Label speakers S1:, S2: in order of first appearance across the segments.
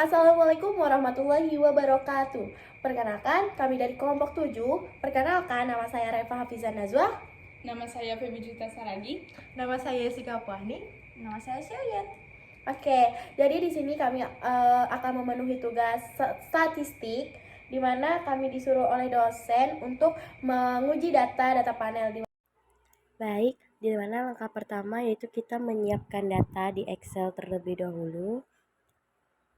S1: Assalamualaikum warahmatullahi wabarakatuh. Perkenalkan, kami dari kelompok 7. Perkenalkan, nama saya Reva Hafizan Nazwa.
S2: Nama saya Feby Juta Saragi.
S3: Nama saya Jessica Puani.
S4: Nama saya Syariat.
S1: Oke, jadi di sini kami akan memenuhi tugas statistik, di mana kami disuruh oleh dosen untuk menguji data panel. Baik, di mana langkah pertama yaitu kita menyiapkan data di Excel terlebih dahulu.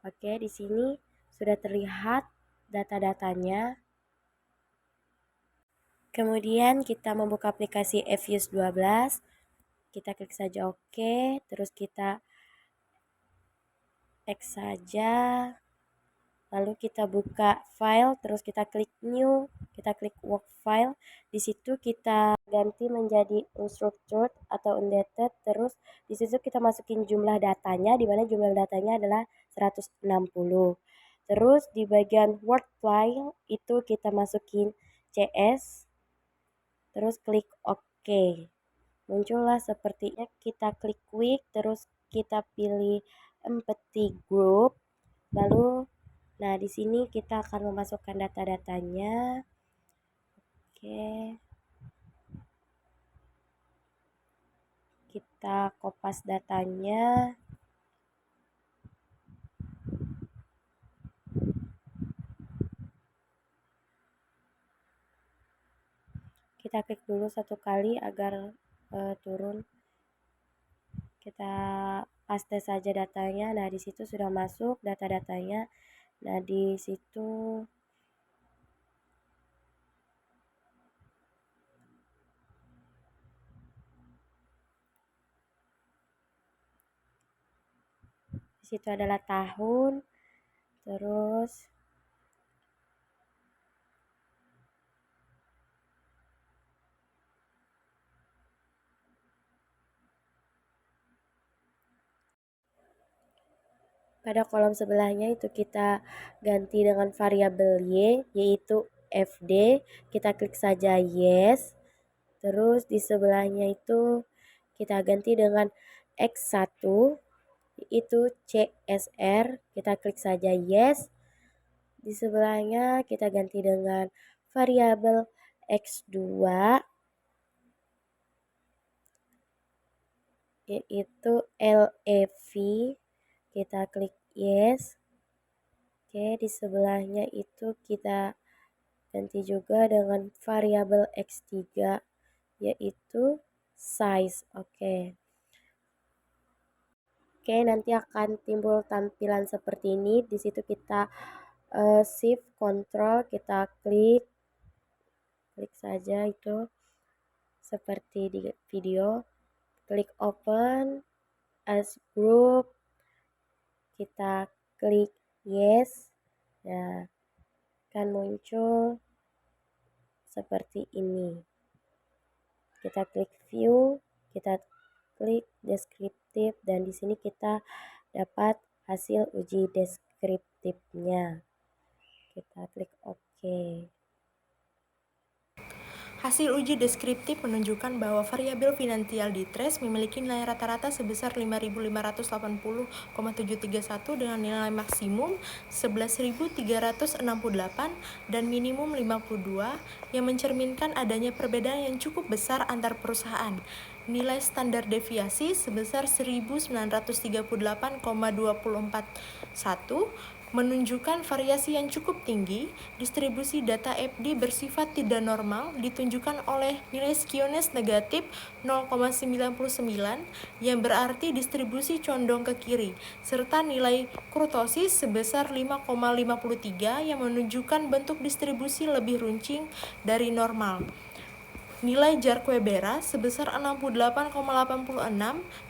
S1: Oke, di sini sudah terlihat data-datanya. Kemudian kita membuka aplikasi Fuse 12. Kita klik saja OK, terus kita X saja. Lalu kita buka file, terus kita klik new, kita klik work file. Di situ kita ganti menjadi unstructured atau undated, terus di situ kita masukin jumlah datanya, di mana jumlah datanya adalah 160. Terus di bagian word file itu kita masukin CS, terus klik OK. Muncullah sepertinya, kita klik quick, terus kita pilih empty group. Lalu nah di sini kita akan memasukkan data-datanya. Oke. Kita kopas datanya. Kita klik dulu satu kali agar turun. Kita paste saja datanya. Nah, di situ sudah masuk data-datanya. Nah, di situ adalah tahun, terus pada kolom sebelahnya itu kita ganti dengan variabel Y, yaitu FD. Kita klik saja yes. Terus di sebelahnya itu kita ganti dengan X1, itu CSR. Kita klik saja yes. Di sebelahnya kita ganti dengan variabel X2, yaitu LEV. Kita klik yes. Oke, di sebelahnya itu kita ganti juga dengan variabel X3, yaitu size. Oke, nanti akan timbul tampilan seperti ini. Di situ kita shift control, kita klik saja itu seperti di video. Klik open as group, kita klik yes. Nah, akan muncul seperti ini. Kita klik view, kita klik deskriptif, dan di sini kita dapat hasil uji deskriptifnya. Kita klik OK.
S3: Hasil uji deskriptif menunjukkan bahwa variabel finansial di trace memiliki nilai rata-rata sebesar 5.580,731 dengan nilai maksimum 11.368 dan minimum 52, yang mencerminkan adanya perbedaan yang cukup besar antar perusahaan. Nilai standar deviasi sebesar 1938,241 menunjukkan variasi yang cukup tinggi. Distribusi data FD bersifat tidak normal ditunjukkan oleh nilai skewness negatif 0,99 yang berarti distribusi condong ke kiri, serta nilai kurtosis sebesar 5,53 yang menunjukkan bentuk distribusi lebih runcing dari normal. Nilai Jarque-Bera sebesar 68,86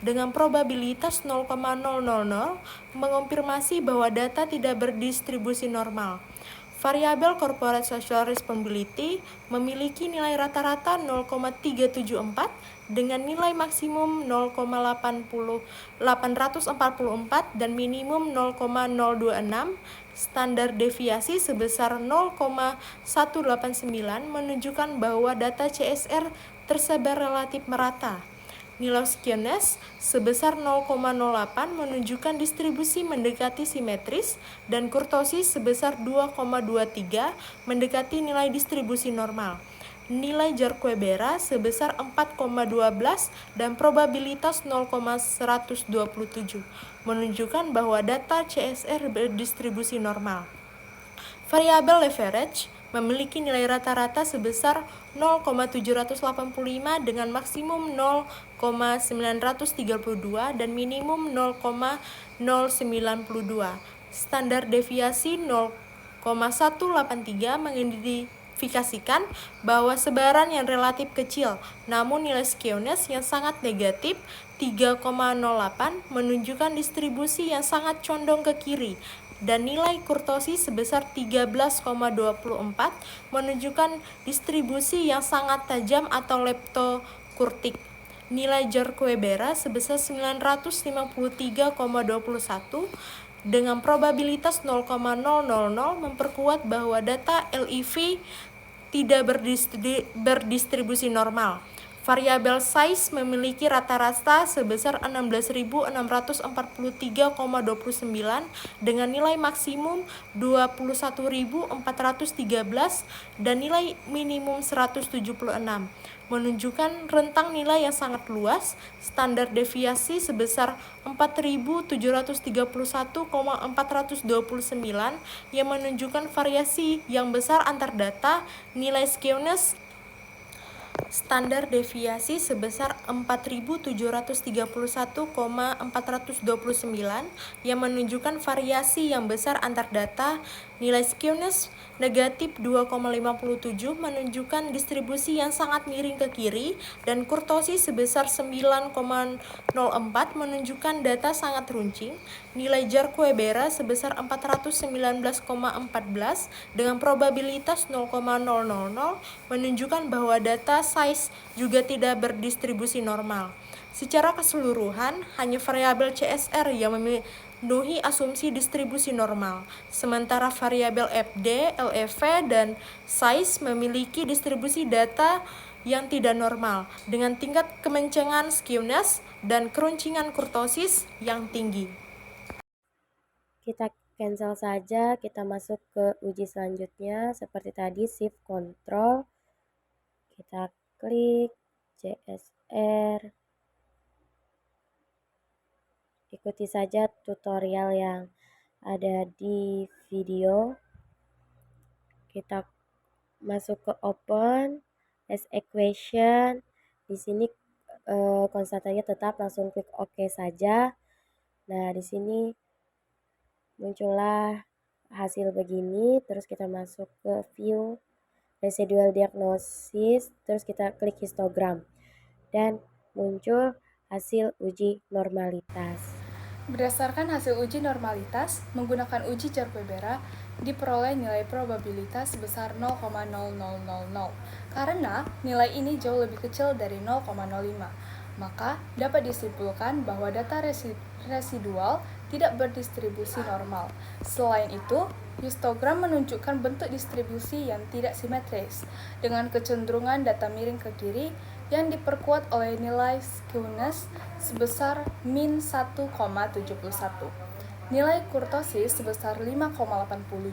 S3: dengan probabilitas 0,000 mengonfirmasi bahwa data tidak berdistribusi normal. Variabel Corporate Social Responsibility memiliki nilai rata-rata 0,374 dengan nilai maksimum 0,844 dan minimum 0,026. Standar deviasi sebesar 0,189 menunjukkan bahwa data CSR tersebar relatif merata. Nilai skewness sebesar 0,08 menunjukkan distribusi mendekati simetris dan kurtosis sebesar 2,23 mendekati nilai distribusi normal. Nilai Jarquebera sebesar 4,12 dan probabilitas 0,127 menunjukkan bahwa data CSR berdistribusi normal. Variabel leverage memiliki nilai rata-rata sebesar 0,785 dengan maksimum 0,932 dan minimum 0,092. Standar deviasi 0,183 mengidentifikasikan bahwa sebaran yang relatif kecil, namun nilai skewness yang sangat negatif 3,08 menunjukkan distribusi yang sangat condong ke kiri, dan nilai kurtosis sebesar 13,24 menunjukkan distribusi yang sangat tajam atau leptokurtik. Nilai Jarquebera sebesar 953,21 dengan probabilitas 0,000 memperkuat bahwa data LIV tidak berdistribusi normal. Variabel size memiliki rata-rata sebesar 16.643,29 dengan nilai maksimum 21.413 dan nilai minimum 176, menunjukkan rentang nilai yang sangat luas. Standar deviasi sebesar 4.731,429 yang menunjukkan variasi yang besar antar data. Nilai skewness standar deviasi sebesar 4.731,429 yang menunjukkan variasi yang besar antar data. Nilai skewness negatif 2,57 menunjukkan distribusi yang sangat miring ke kiri, dan kurtosis sebesar 9,04 menunjukkan data sangat runcing. Nilai Jarquebera sebesar 419,14 dengan probabilitas 0,000 menunjukkan bahwa data size juga tidak berdistribusi normal. Secara keseluruhan, hanya variabel CSR yang memenuhi asumsi distribusi normal, sementara variabel FD, LEV, dan size memiliki distribusi data yang tidak normal dengan tingkat kemencengan skewness dan keruncingan kurtosis yang tinggi.
S1: Kita cancel saja, kita masuk ke uji selanjutnya. Seperti tadi, shift control, kita klik CSR. Ikuti saja tutorial yang ada di video. Kita masuk ke open as equation. Di sini konstantanya tetap, langsung klik OK saja. Nah, di sini muncullah hasil begini. Terus kita masuk ke view residual diagnosis, terus kita klik histogram dan muncul hasil uji normalitas.
S2: Berdasarkan hasil uji normalitas, menggunakan uji Jarquebera, diperoleh nilai probabilitas sebesar 0,0000. Karena nilai ini jauh lebih kecil dari 0,05, maka dapat disimpulkan bahwa data residual tidak berdistribusi normal. Selain itu, histogram menunjukkan bentuk distribusi yang tidak simetris, dengan kecenderungan data miring ke kiri yang diperkuat oleh nilai skewness sebesar min 1,71. Nilai kurtosis sebesar 5,80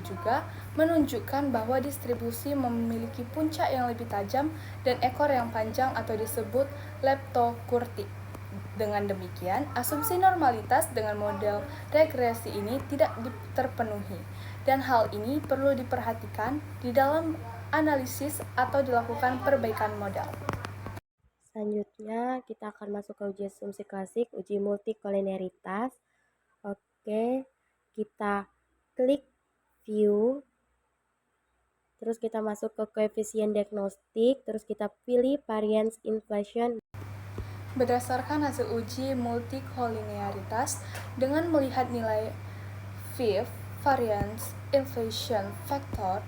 S2: juga menunjukkan bahwa distribusi memiliki puncak yang lebih tajam dan ekor yang panjang atau disebut leptokurtik. Dengan demikian, asumsi normalitas dengan model regresi ini tidak terpenuhi, dan hal ini perlu diperhatikan di dalam analisis atau dilakukan perbaikan model.
S1: Selanjutnya kita akan masuk ke uji asumsi klasik, uji multikoliniaritas. Oke, kita klik view, terus kita masuk ke koefisien diagnostik, terus kita pilih variance inflation.
S2: Berdasarkan hasil uji multikoliniaritas, dengan melihat nilai fifth variance inflation factor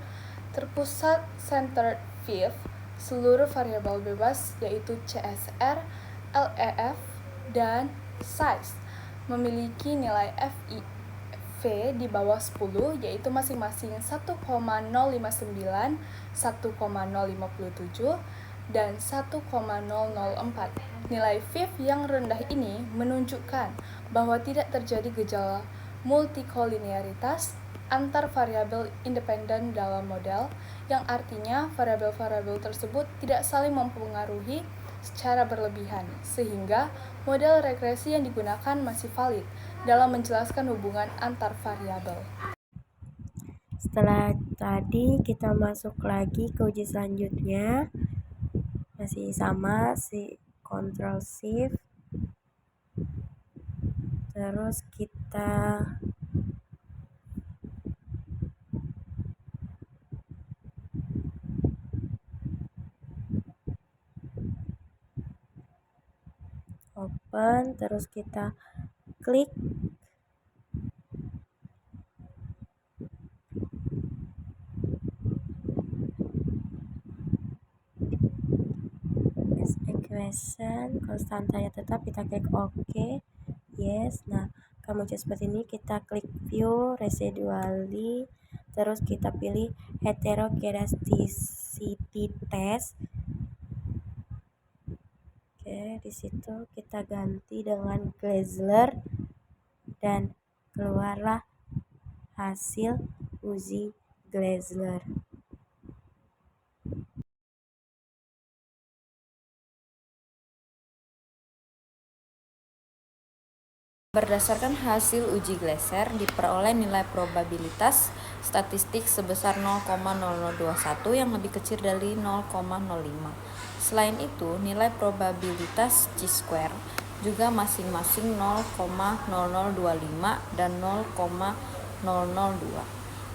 S2: terpusat centered fifth, seluruh variabel bebas yaitu CSR, LEF, dan size memiliki nilai FIV di bawah 10, yaitu masing-masing 1,059, 1,057, dan 1,004. Nilai FIV yang rendah ini menunjukkan bahwa tidak terjadi gejala multikolinearitas antar variabel independen dalam model, yang artinya variabel-variabel tersebut tidak saling mempengaruhi secara berlebihan, sehingga model regresi yang digunakan masih valid dalam menjelaskan hubungan antar variabel.
S1: Setelah tadi kita masuk lagi ke uji selanjutnya, masih sama si Ctrl Shift, terus kita open, terus kita klik equation, konstantanya tetap, kita klik OK, yes. Nah, akan muncul seperti ini. Kita klik view residually, terus kita pilih heterokedasticity test. Oke, di situ kita ganti dengan Glazler dan keluarlah hasil uji Glazler.
S4: Berdasarkan hasil uji Glazler, diperoleh nilai probabilitas statistik sebesar 0,0021 yang lebih kecil dari 0,05. Selain itu, nilai probabilitas chi-square juga masing-masing 0,0025 dan 0,002,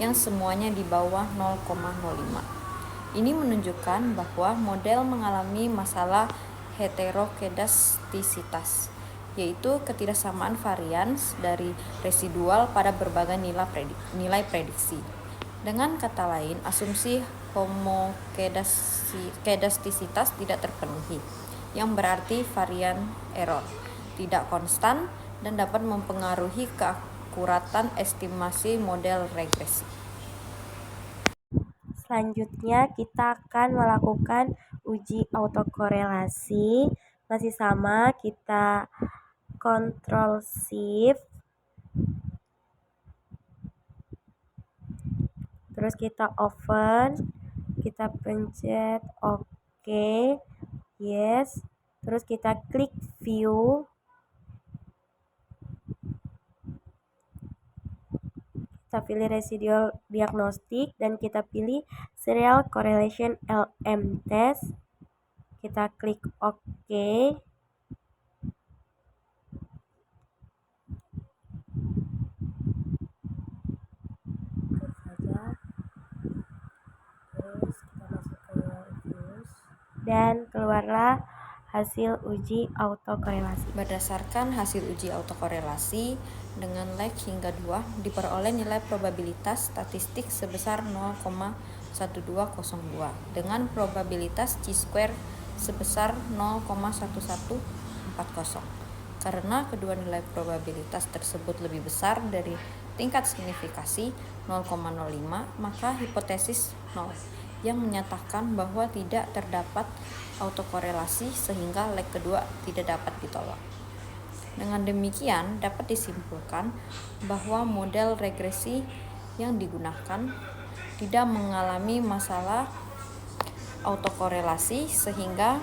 S4: yang semuanya di bawah 0,05. Ini menunjukkan bahwa model mengalami masalah heterokedastisitas, yaitu ketidaksamaan varians dari residual pada berbagai nilai prediksi. Dengan kata lain, asumsi homokedastisitas tidak terpenuhi, yang berarti varian error tidak konstan dan dapat mempengaruhi keakuratan estimasi model regresi.
S1: Selanjutnya kita akan melakukan uji autokorelasi. Masih sama, kita Ctrl Shift, terus kita open, kita pencet OK, yes, terus kita klik view, kita pilih residual diagnostik dan kita pilih serial correlation LM test, kita klik OK. Dan keluarlah hasil uji autokorelasi.
S4: Berdasarkan hasil uji autokorelasi dengan lag hingga 2, diperoleh nilai probabilitas statistik sebesar 0,1202 dengan probabilitas chi-square sebesar 0,1140. Karena kedua nilai probabilitas tersebut lebih besar dari tingkat signifikasi 0,05, maka hipotesis 0 yang menyatakan bahwa tidak terdapat autokorelasi sehingga leg kedua tidak dapat ditolak. Dengan demikian, dapat disimpulkan bahwa model regresi yang digunakan tidak mengalami masalah autokorelasi sehingga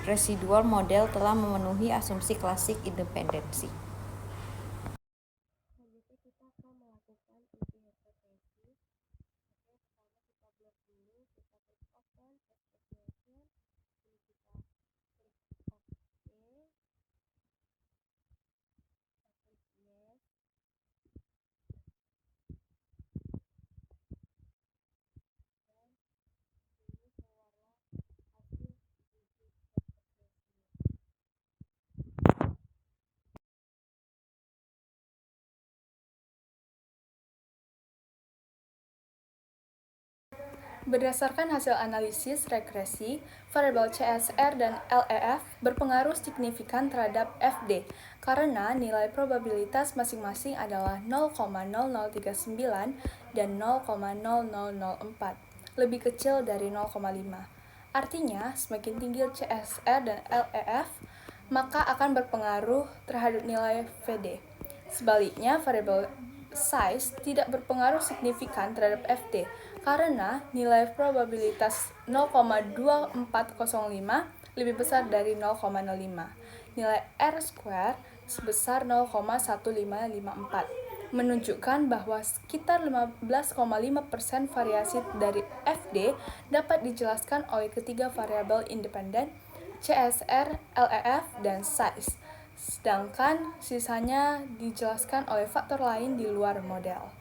S4: residual model telah memenuhi asumsi klasik independensi.
S1: Selanjutnya kita akan melakukan uji hipotesis. Oke, pertama kita blok dulu, kita klik open test equation, ini kita klik OK, kita klik yes, dan ini keluarlah hasil uji hipotesis.
S2: Berdasarkan hasil analisis regresi, variabel CSR dan LEF berpengaruh signifikan terhadap FD karena nilai probabilitas masing-masing adalah 0,0039 dan 0,0004, lebih kecil dari 0,5. Artinya, semakin tinggi CSR dan LEF, maka akan berpengaruh terhadap nilai VD. Sebaliknya, variabel size tidak berpengaruh signifikan terhadap FD karena nilai probabilitas 0,2405 lebih besar dari 0,05. Nilai R-square sebesar 0,1554 menunjukkan bahwa sekitar 15,5% variasi dari FD dapat dijelaskan oleh ketiga variabel independen CSR, LEF, dan size, sedangkan sisanya dijelaskan oleh faktor lain di luar model.